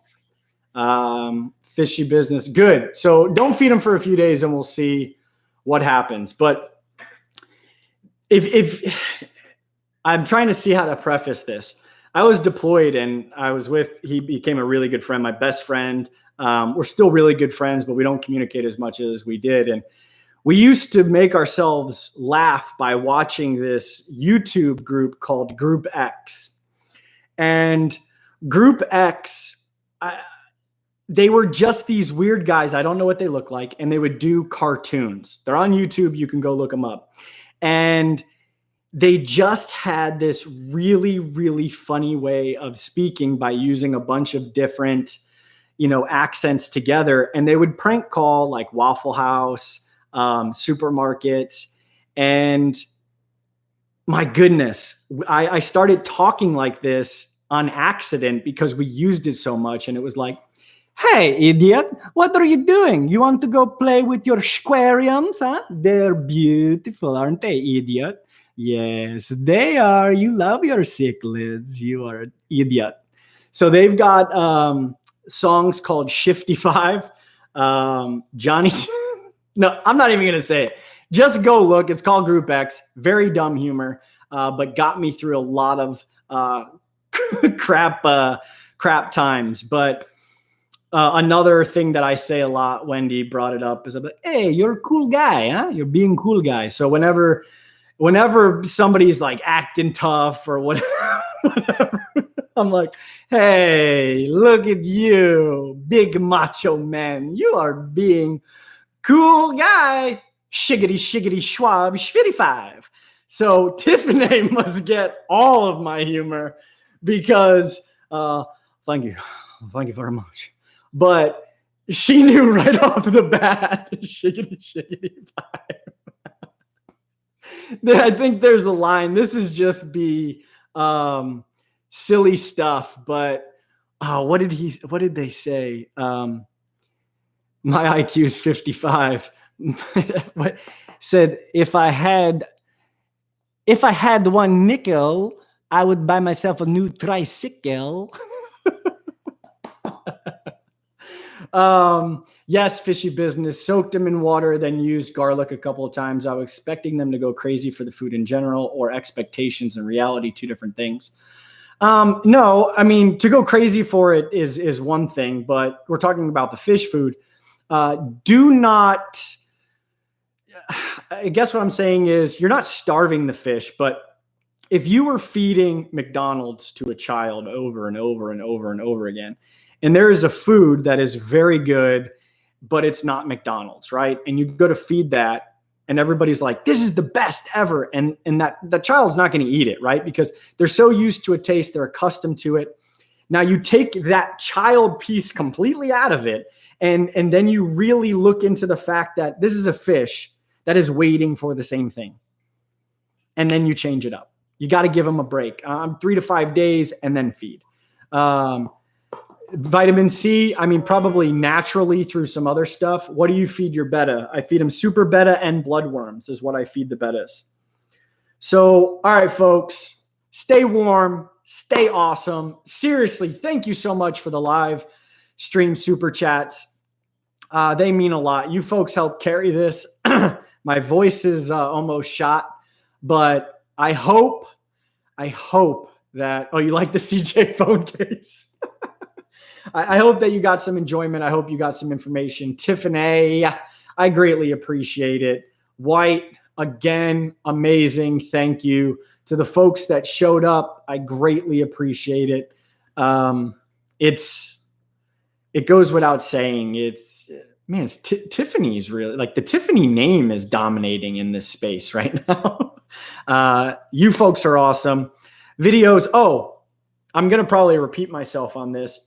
Fishy business. Good. So don't feed them for a few days and we'll see what happens. But if I'm trying to see how to preface this. I was deployed and he became a really good friend, my best friend. We're still really good friends, but we don't communicate as much as we did. And we used to make ourselves laugh by watching this YouTube group called Group X. And Group X, they were just these weird guys. I don't know what they look like. And they would do cartoons. They're on YouTube. You can go look them up. And they just had this really, really funny way of speaking by using a bunch of different, accents together. And they would prank call like Waffle House, supermarkets. And my goodness, I started talking like this on accident because we used it so much. And it was like, hey, idiot, what are you doing? You want to go play with your aquariums, huh? They're beautiful, aren't they, idiot? Yes, they are. You love your cichlids. You are an idiot. So they've got songs called Shifty 5. Johnny. No, I'm not even going to say it. Just go look. It's called Group X. Very dumb humor, but got me through a lot of crap times. But another thing that I say a lot, Wendy brought it up, is I'm like, hey, you're a cool guy, huh? You're being a cool guy. So whenever somebody's like acting tough or whatever, I'm like, hey, look at you, big macho man. You are being cool guy. Shiggity, shiggity, schwab, shvitty 5. So Tiffany must get all of my humor because, thank you very much. But she knew right off the bat, shiggity, shiggity 5. I think there's a line. This is just be silly stuff, but what did they say? My IQ is 55. What said if I had one nickel, I would buy myself a new tricycle. Yes, fishy business. Soaked them in water, then used garlic a couple of times. I was expecting them to go crazy for the food in general, or expectations and reality, two different things. No, I mean, to go crazy for it is one thing, but we're talking about the fish food. Do not, I guess what I'm saying is you're not starving the fish, but if you were feeding McDonald's to a child over and over and over and over again, and there is a food that is very good, but it's not McDonald's, right? And you go to feed that, and everybody's like, this is the best ever. And that the child's not going to eat it, right? Because they're so used to a taste, they're accustomed to it. Now you take that child piece completely out of it, and then you really look into the fact that this is a fish that is waiting for the same thing. And then you change it up. You got to give them a break. 3 to 5 days and then feed. Vitamin C, I mean, probably naturally through some other stuff. What do you feed your betta? I feed them super betta and bloodworms is what I feed the bettas. So, all right, folks, stay warm, stay awesome. Seriously, thank you so much for the live stream super chats. They mean a lot. You folks help carry this. My voice is almost shot, but I hope that, oh, you like the CJ phone case? I hope that you got some enjoyment. I hope you got some information. Tiffany, I greatly appreciate it. White, again, amazing. Thank you. To the folks that showed up, I greatly appreciate it. It goes without saying. man, Tiffany's really, like, the Tiffany name is dominating in this space right now. You folks are awesome. Videos. Oh, I'm going to probably repeat myself on this,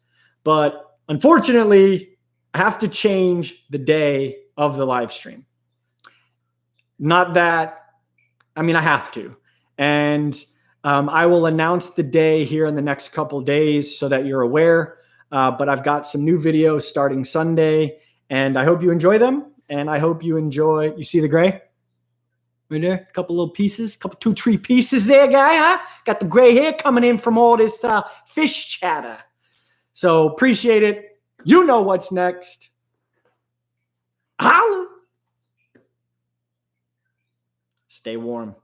but unfortunately, I have to change the day of the live stream. Not that, I mean, I have to. And I will announce the day here in the next couple days so that you're aware. But I've got some new videos starting Sunday, and I hope you enjoy them. And I hope you enjoy, you see the gray? Right there, a couple little pieces, couple 2-3 pieces there, guy, huh? Got the gray hair coming in from all this fish chatter. So appreciate it. You know what's next. Holla. Stay warm.